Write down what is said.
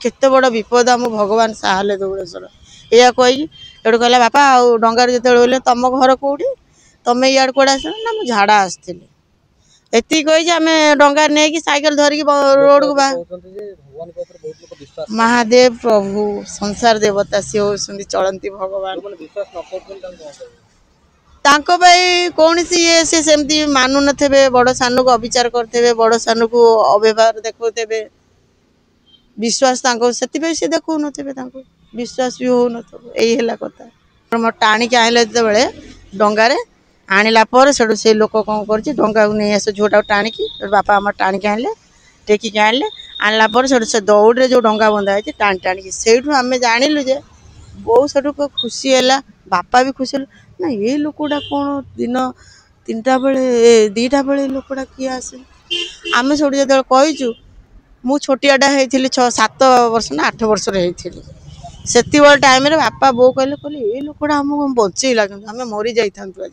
केते बड़ विपद आम भगवान साहले धवलेश्वर या कही एटू कहला बापा आ डंगार जो तुम घर कौटी तुम इे कौड़े आस ना मुझे झाड़ा आसती एति कही आम डंगार नहीं साइकेल धरिकी रोड को महादेव प्रभु संसार देवता सी होती चलती भगवान कौन सी ये सी सेमती मानु नथे बड़ सान को अविचार करते बड़ सान को अव्यवहार देखते विश्वास से देखो थे विश्वास भी हो नई कथा टाणिक आनले जो डंगार आणला से लोक कौन कर डंगा को नहीं आस झोटा टाणिक बापा आम टाणिक आनले टेकिक आनले आनला से दौड़ जो डंगा बंधा है टाणी टाणिक से आम जाणिलु जे बहुत से खुशी है बापा भी खुशी ना ये लोकटा कौन दिन 3टा बेले 2टा बेले लोकटा किए आसे आम सब जो कहीचु मु छोटियाटा होती 6-7 वर्ष ना 8 वर्ष से टाइम बापा बो कहले ये लोकटा आमको बचेला आम मरी जाइए आज